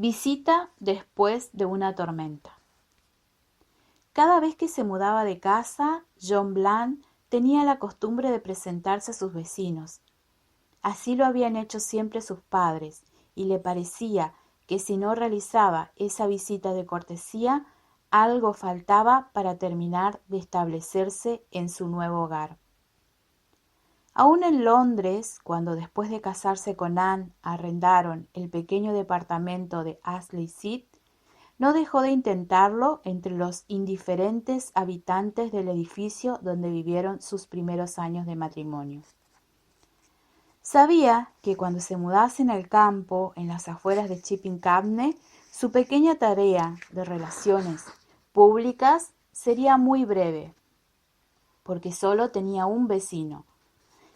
Visita después de una tormenta. Cada vez que se mudaba de casa, John Bland tenía la costumbre de presentarse a sus vecinos. Así lo habían hecho siempre sus padres, y le parecía que si no realizaba esa visita de cortesía, algo faltaba para terminar de establecerse en su nuevo hogar. Aún en Londres, cuando después de casarse con Anne arrendaron el pequeño departamento de Ashley Seat, no dejó de intentarlo entre los indiferentes habitantes del edificio donde vivieron sus primeros años de matrimonio. Sabía que cuando se mudasen al campo, en las afueras de Chipping Campden, su pequeña tarea de relaciones públicas sería muy breve, porque solo tenía un vecino,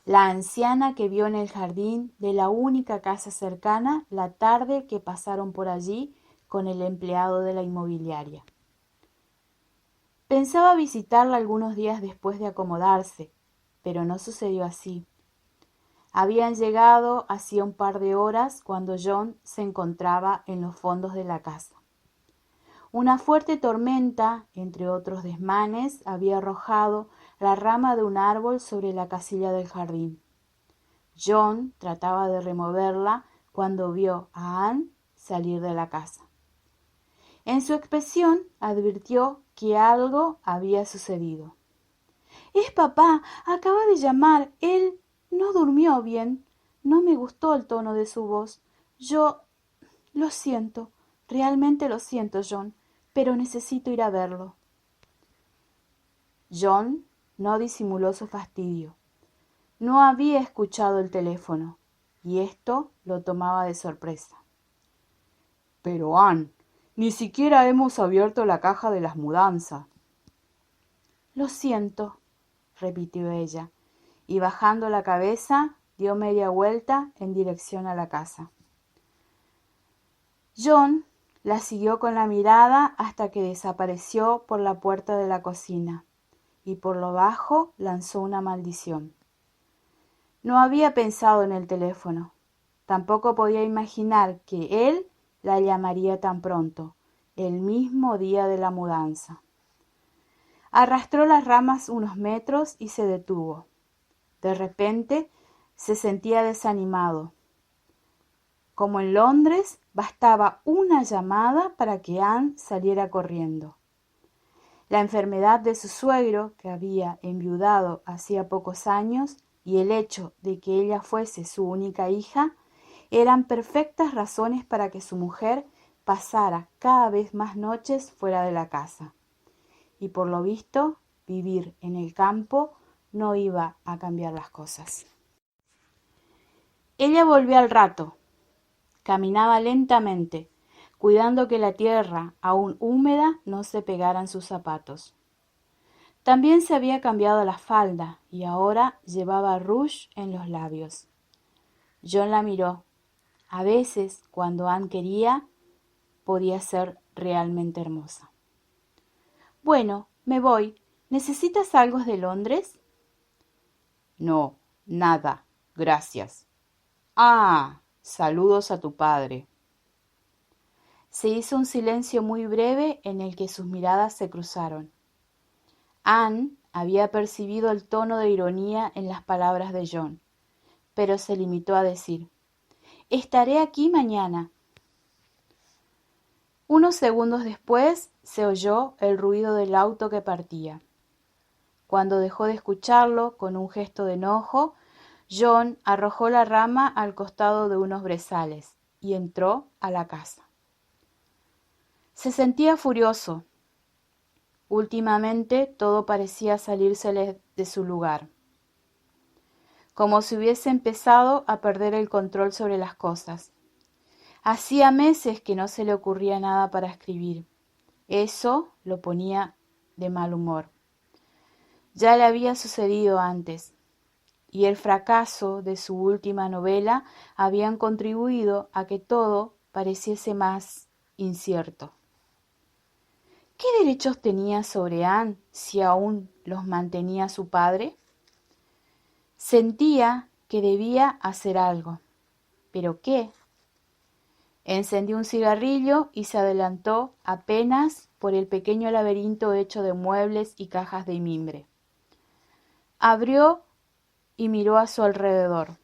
la anciana que vio en el jardín de la única casa cercana la tarde que pasaron por allí con el empleado de la inmobiliaria. Pensaba visitarla algunos días después de acomodarse, pero no sucedió así. Habían llegado hacía un par de horas cuando John se encontraba en los fondos de la casa. Una fuerte tormenta, entre otros desmanes, había arrojado la rama de un árbol sobre la casilla del jardín. John trataba de removerla cuando vio a Anne salir de la casa. En su expresión advirtió que algo había sucedido. «Es papá, acaba de llamar. Él no durmió bien. No me gustó el tono de su voz. Lo siento, realmente lo siento, John, pero necesito ir a verlo». John no disimuló su fastidio. No había escuchado el teléfono, y esto lo tomaba de sorpresa. «Pero Anne, ni siquiera hemos abierto la caja de las mudanzas». «Lo siento», repitió ella, y bajando la cabeza dio media vuelta en dirección a la casa. John la siguió con la mirada hasta que desapareció por la puerta de la cocina, y por lo bajo lanzó una maldición. No había pensado en el teléfono. Tampoco podía imaginar que él la llamaría tan pronto, el mismo día de la mudanza. Arrastró las ramas unos metros y se detuvo. De repente se sentía desanimado. Como en Londres, bastaba una llamada para que Anne saliera corriendo. La enfermedad de su suegro, que había enviudado hacía pocos años, y el hecho de que ella fuese su única hija, eran perfectas razones para que su mujer pasara cada vez más noches fuera de la casa. Y por lo visto, vivir en el campo no iba a cambiar las cosas. Ella volvió al rato. Caminaba lentamente, cuidando que la tierra, aún húmeda, no se pegara en sus zapatos. También se había cambiado la falda y ahora llevaba rouge en los labios. John la miró. A veces, cuando Anne quería, podía ser realmente hermosa. «Bueno, me voy. ¿Necesitas algo de Londres?» No, nada, gracias. Ah, saludos a tu padre. Se hizo un silencio muy breve en el que sus miradas se cruzaron. Anne había percibido el tono de ironía en las palabras de John, pero se limitó a decir: «Estaré aquí mañana». Unos segundos después se oyó el ruido del auto que partía. Cuando dejó de escucharlo, con un gesto de enojo, John arrojó la rama al costado de unos brezales y entró a la casa. Se sentía furioso. Últimamente todo parecía salírsele de su lugar, como si hubiese empezado a perder el control sobre las cosas. Hacía meses que no se le ocurría nada para escribir. Eso lo ponía de mal humor. Ya le había sucedido antes, y el fracaso de su última novela habían contribuido a que todo pareciese más incierto. ¿Qué derechos tenía sobre Anne si aún los mantenía su padre? Sentía que debía hacer algo. ¿Pero qué? Encendió un cigarrillo y se adelantó apenas por el pequeño laberinto hecho de muebles y cajas de mimbre. Abrió y miró a su alrededor.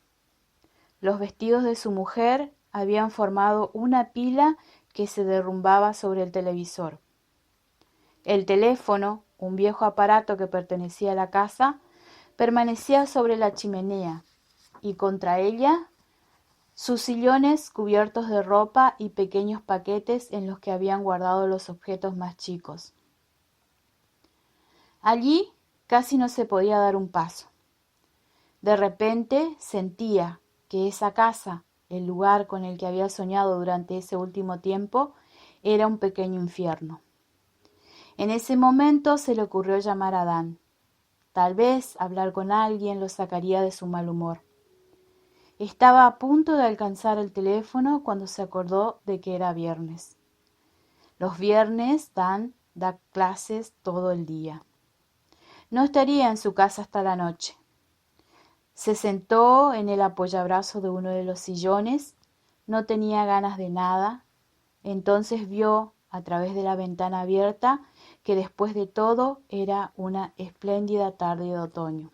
Los vestidos de su mujer habían formado una pila que se derrumbaba sobre el televisor. El teléfono, un viejo aparato que pertenecía a la casa, permanecía sobre la chimenea y contra ella sus sillones cubiertos de ropa y pequeños paquetes en los que habían guardado los objetos más chicos. Allí casi no se podía dar un paso. De repente sentía que esa casa, el lugar con el que había soñado durante ese último tiempo, era un pequeño infierno. En ese momento se le ocurrió llamar a Dan. Tal vez hablar con alguien lo sacaría de su mal humor. Estaba a punto de alcanzar el teléfono cuando se acordó de que era viernes. Los viernes Dan da clases todo el día. No estaría en su casa hasta la noche. Se sentó en el apoyabrazo de uno de los sillones. No tenía ganas de nada. Entonces vio, a través de la ventana abierta, que después de todo era una espléndida tarde de otoño.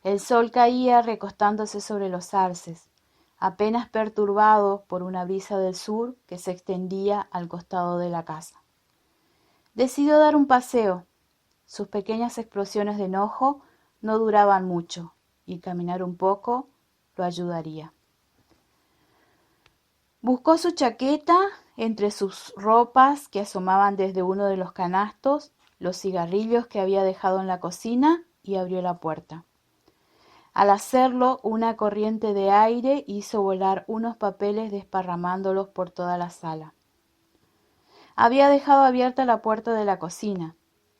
El sol caía recostándose sobre los arces, apenas perturbado por una brisa del sur que se extendía al costado de la casa. Decidió dar un paseo. Sus pequeñas explosiones de enojo no duraban mucho, y caminar un poco lo ayudaría. Buscó su chaqueta entre sus ropas que asomaban desde uno de los canastos, los cigarrillos que había dejado en la cocina y abrió la puerta. Al hacerlo, una corriente de aire hizo volar unos papeles desparramándolos por toda la sala. Había dejado abierta la puerta de la cocina.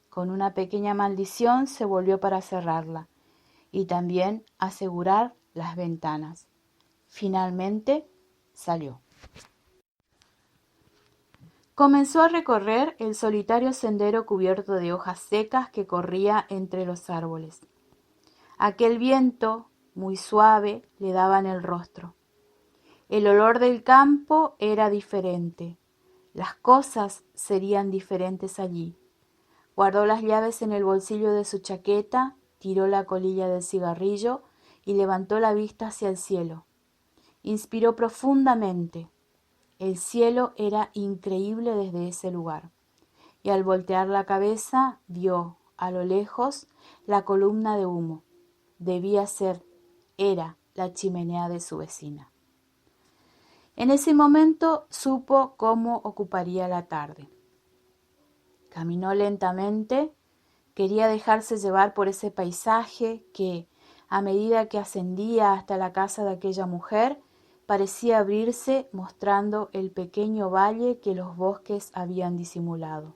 Con una pequeña maldición se volvió para cerrarla y también asegurar las ventanas. Finalmente salió. Comenzó a recorrer el solitario sendero cubierto de hojas secas que corría entre los árboles. Aquel viento, muy suave, le daba en el rostro. El olor del campo era diferente. Las cosas serían diferentes allí. Guardó las llaves en el bolsillo de su chaqueta, tiró la colilla del cigarrillo y levantó la vista hacia el cielo. Inspiró profundamente. El cielo era increíble desde ese lugar. Y al voltear la cabeza, vio, a lo lejos, la columna de humo. Era la chimenea de su vecina. En ese momento supo cómo ocuparía la tarde. Caminó lentamente, quería dejarse llevar por ese paisaje que, a medida que ascendía hasta la casa de aquella mujer, parecía abrirse mostrando el pequeño valle que los bosques habían disimulado.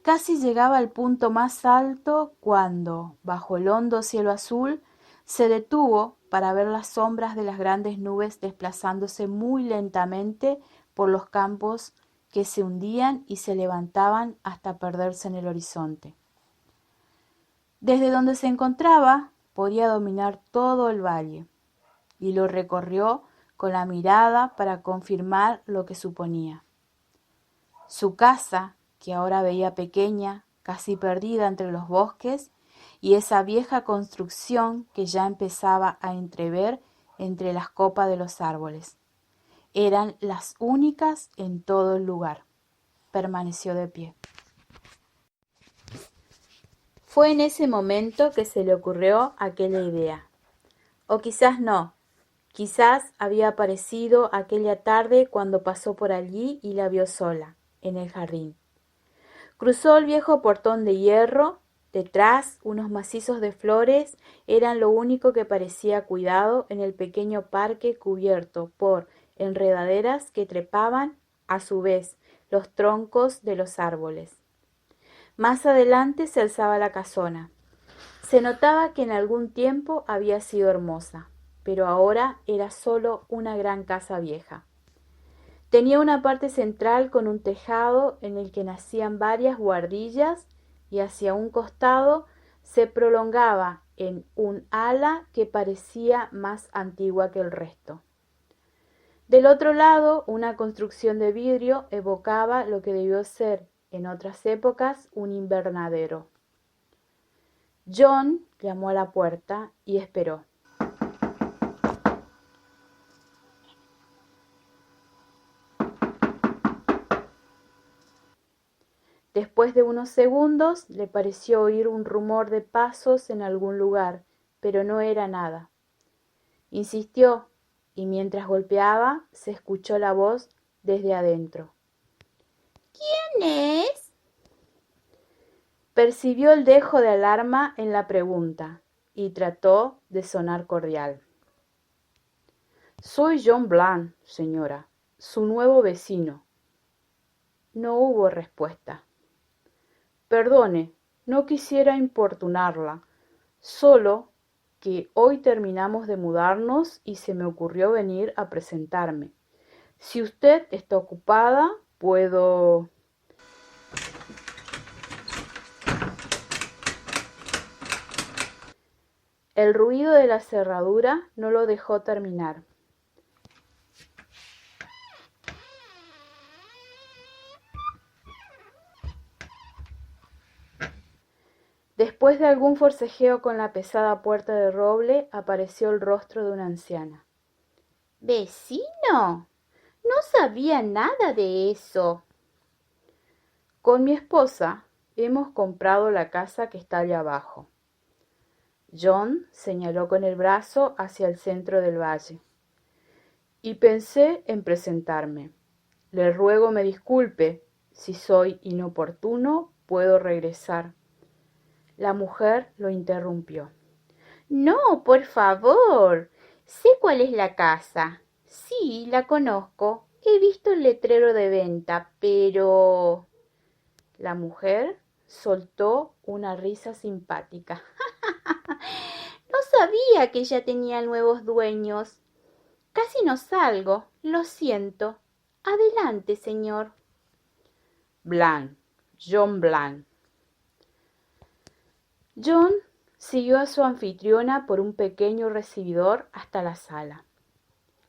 Casi llegaba al punto más alto cuando, bajo el hondo cielo azul, se detuvo para ver las sombras de las grandes nubes desplazándose muy lentamente por los campos que se hundían y se levantaban hasta perderse en el horizonte. Desde donde se encontraba podía dominar todo el valle, y lo recorrió con la mirada para confirmar lo que suponía. Su casa, que ahora veía pequeña, casi perdida entre los bosques, y esa vieja construcción que ya empezaba a entrever entre las copas de los árboles. Eran las únicas en todo el lugar. Permaneció de pie. Fue en ese momento que se le ocurrió aquella idea. O quizás no. Quizás había aparecido aquella tarde cuando pasó por allí y la vio sola, en el jardín. Cruzó el viejo portón de hierro. Detrás, unos macizos de flores eran lo único que parecía cuidado en el pequeño parque cubierto por enredaderas que trepaban, a su vez, los troncos de los árboles. Más adelante se alzaba la casona. Se notaba que en algún tiempo había sido hermosa, pero ahora era solo una gran casa vieja. Tenía una parte central con un tejado en el que nacían varias buhardillas y hacia un costado se prolongaba en un ala que parecía más antigua que el resto. Del otro lado, una construcción de vidrio evocaba lo que debió ser, en otras épocas, un invernadero. John llamó a la puerta y esperó. Después de unos segundos le pareció oír un rumor de pasos en algún lugar, pero no era nada. Insistió, y mientras golpeaba se escuchó la voz desde adentro. ¿Quién es? Percibió el dejo de alarma en la pregunta y trató de sonar cordial. Soy John Bland, señora, su nuevo vecino. No hubo respuesta. Perdone, no quisiera importunarla, solo que hoy terminamos de mudarnos y se me ocurrió venir a presentarme. Si usted está ocupada, puedo... El ruido de la cerradura no lo dejó terminar. Después de algún forcejeo con la pesada puerta de roble, apareció el rostro de una anciana. ¿Vecino? No sabía nada de eso. Con mi esposa hemos comprado la casa que está allá abajo. John señaló con el brazo hacia el centro del valle. Y pensé en presentarme. Le ruego me disculpe. Si soy inoportuno, puedo regresar. La mujer lo interrumpió. No, por favor. Sé cuál es la casa. Sí, la conozco. He visto el letrero de venta, pero... La mujer soltó una risa simpática. No sabía que ya tenía nuevos dueños. Casi no salgo, lo siento. Adelante, señor. Bland, John Bland. John siguió a su anfitriona por un pequeño recibidor hasta la sala.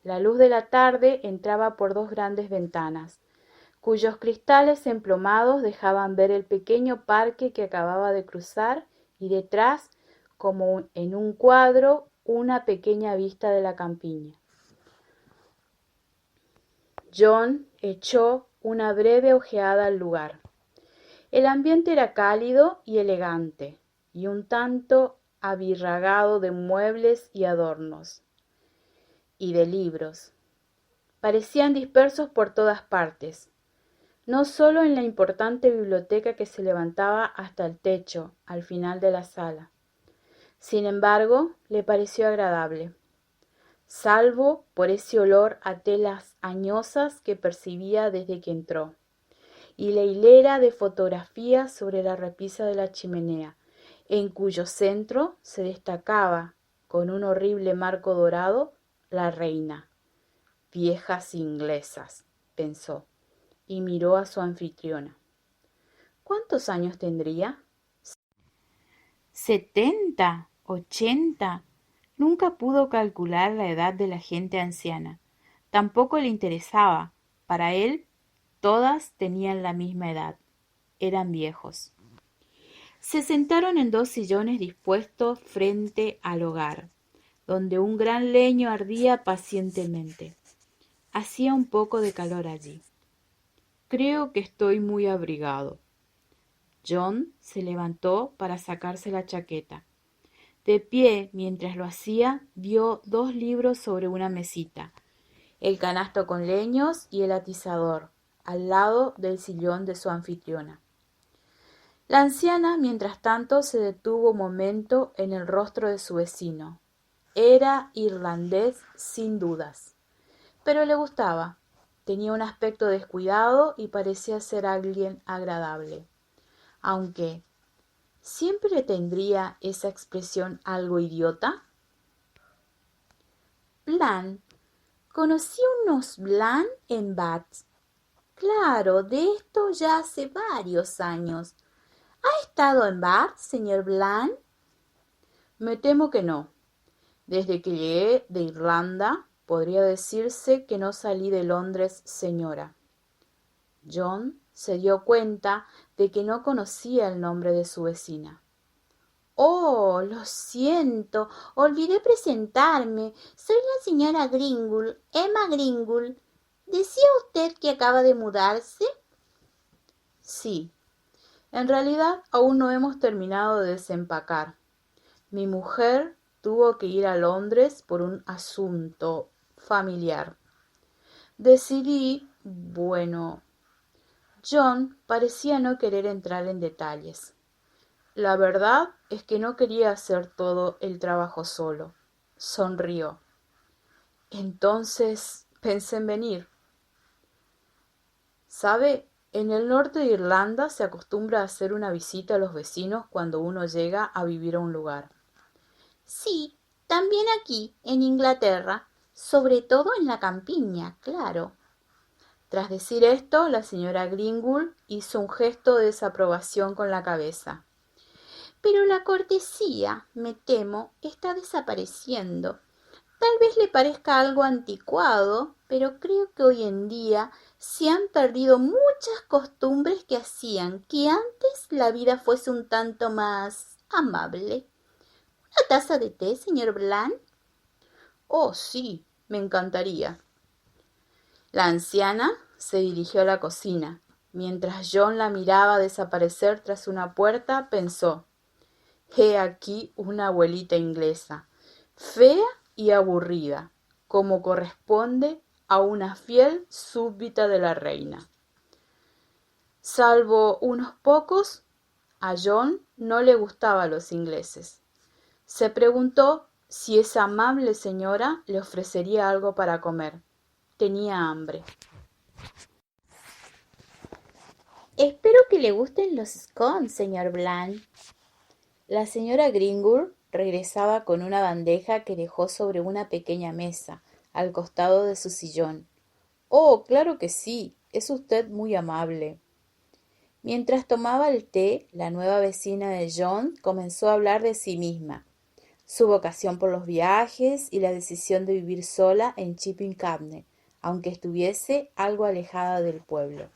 La luz de la tarde entraba por dos grandes ventanas, cuyos cristales emplomados dejaban ver el pequeño parque que acababa de cruzar y detrás, como en un cuadro, una pequeña vista de la campiña. John echó una breve ojeada al lugar. El ambiente era cálido y elegante, y un tanto abirragado de muebles y adornos, y de libros. Parecían dispersos por todas partes, no solo en la importante biblioteca que se levantaba hasta el techo, al final de la sala. Sin embargo, le pareció agradable, salvo por ese olor a telas añosas que percibía desde que entró, y la hilera de fotografías sobre la repisa de la chimenea, en cuyo centro se destacaba, con un horrible marco dorado, la reina. Viejas inglesas, pensó, y miró a su anfitriona. ¿Cuántos años tendría? 70, 80. Nunca pudo calcular la edad de la gente anciana. Tampoco le interesaba. Para él, todas tenían la misma edad. Eran viejos. Se sentaron en dos sillones dispuestos frente al hogar, donde un gran leño ardía pacientemente. Hacía un poco de calor allí. Creo que estoy muy abrigado. John se levantó para sacarse la chaqueta. De pie, mientras lo hacía, vio dos libros sobre una mesita, el canasto con leños y el atizador, al lado del sillón de su anfitriona. La anciana, mientras tanto, se detuvo un momento en el rostro de su vecino. Era irlandés sin dudas, pero le gustaba. Tenía un aspecto descuidado y parecía ser alguien agradable, aunque ¿siempre tendría esa expresión algo idiota? Bland. Conocí unos Bland en Bath. Claro, de esto ya hace varios años. ¿Ha estado en Bath, señor Bland? Me temo que no. Desde que llegué de Irlanda Podría decirse que no salí de Londres, señora. John se dio cuenta de que no conocía el nombre de su vecina. Oh, lo siento, olvidé presentarme. Soy la señora Gringold, Emma Gringold. ¿Decía usted que acaba de mudarse? Sí, en realidad aún no hemos terminado de desempacar. Mi mujer tuvo que ir a Londres por un asunto familiar. Decidí, bueno, John parecía no querer entrar en detalles. La verdad es que no quería hacer todo el trabajo solo. Sonrió. Entonces pensé en venir. ¿Sabe? En el norte de Irlanda se acostumbra a hacer una visita a los vecinos cuando uno llega a vivir a un lugar. Sí, también aquí, en Inglaterra, sobre todo en la campiña, claro. Tras decir esto, la señora Gringold hizo un gesto de desaprobación con la cabeza. Pero la cortesía, me temo, está desapareciendo. Tal vez le parezca algo anticuado, pero creo que hoy en día se han perdido muchas costumbres que hacían que antes la vida fuese un tanto más amable. ¿Una taza de té, señor Bland? Oh, sí, me encantaría. La anciana se dirigió a la cocina. Mientras John la miraba desaparecer tras una puerta, pensó: he aquí una abuelita inglesa, fea y aburrida, como corresponde a una fiel súbdita de la reina. Salvo unos pocos, a John no le gustaban los ingleses. Se preguntó si esa amable señora le ofrecería algo para comer. Tenía hambre. Espero que le gusten los scones, señor Bland. La señora Gringold regresaba con una bandeja que dejó sobre una pequeña mesa, al costado de su sillón. Oh, claro que sí, es usted muy amable. Mientras tomaba el té, la nueva vecina de John comenzó a hablar de sí misma, su vocación por los viajes y la decisión de vivir sola en Chipping Campden, aunque estuviese algo alejada del pueblo.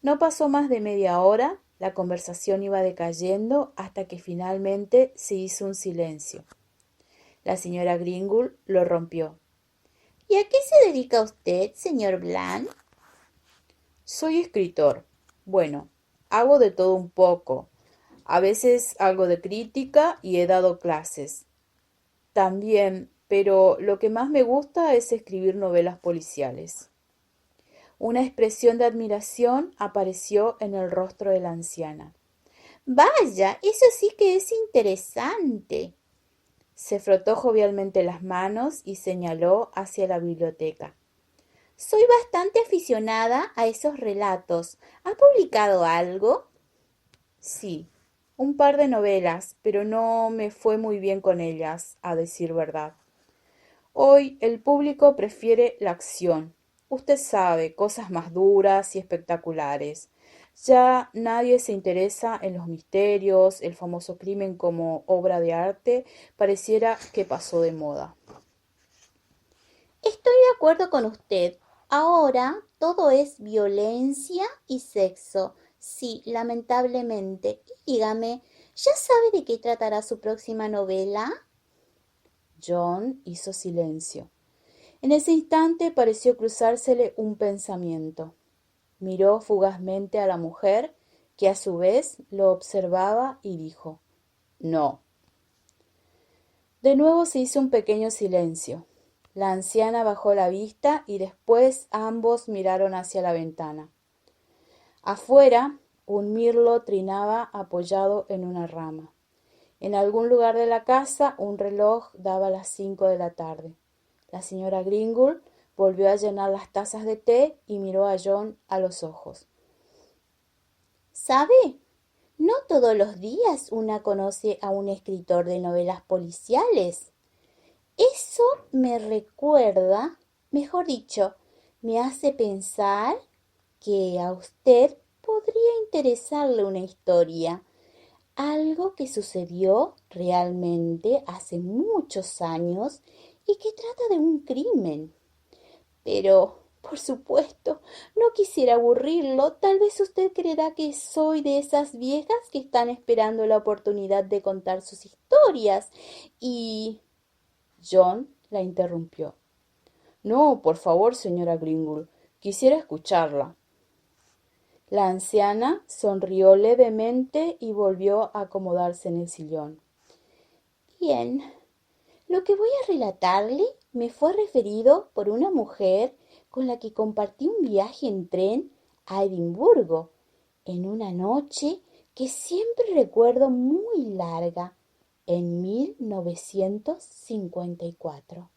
No pasó más de media hora, la conversación iba decayendo hasta que finalmente se hizo un silencio. La señora Gringold lo rompió. ¿Y a qué se dedica usted, señor Bland? Soy escritor. Bueno, hago de todo un poco. A veces algo de crítica y he dado clases. También, pero lo que más me gusta es escribir novelas policiales. Una expresión de admiración apareció en el rostro de la anciana. Vaya, eso sí que es interesante. Se frotó jovialmente las manos y señaló hacia la biblioteca. Soy bastante aficionada a esos relatos. ¿Ha publicado algo? Sí, un par de novelas, pero no me fue muy bien con ellas, a decir verdad. Hoy el público prefiere la acción. Usted sabe, cosas más duras y espectaculares. Ya nadie se interesa en los misterios, el famoso crimen como obra de arte pareciera que pasó de moda. Estoy de acuerdo con usted. Ahora todo es violencia y sexo. Sí, lamentablemente. Y dígame, ¿ya sabe de qué tratará su próxima novela? John hizo silencio. En ese instante pareció cruzársele un pensamiento. Miró fugazmente a la mujer, que a su vez lo observaba, y dijo: no. De nuevo se hizo un pequeño silencio. La anciana bajó la vista y después ambos miraron hacia la ventana. Afuera, un mirlo trinaba apoyado en una rama. En algún lugar de la casa un reloj daba las 5 de la tarde. La señora Gringold volvió a llenar las tazas de té y miró a John a los ojos. ¿Sabe? No todos los días una conoce a un escritor de novelas policiales. Eso me recuerda, mejor dicho, me hace pensar que a usted podría interesarle una historia, algo que sucedió realmente hace muchos años y que trata de un crimen. Pero, por supuesto, no quisiera aburrirlo. Tal vez usted creerá que soy de esas viejas que están esperando la oportunidad de contar sus historias. Y John la interrumpió. No, por favor, señora Gringle, quisiera escucharla. La anciana sonrió levemente y volvió a acomodarse en el sillón. bien, lo que voy a relatarle me fue referido por una mujer con la que compartí un viaje en tren a Edimburgo, en una noche que siempre recuerdo muy larga, en 1954.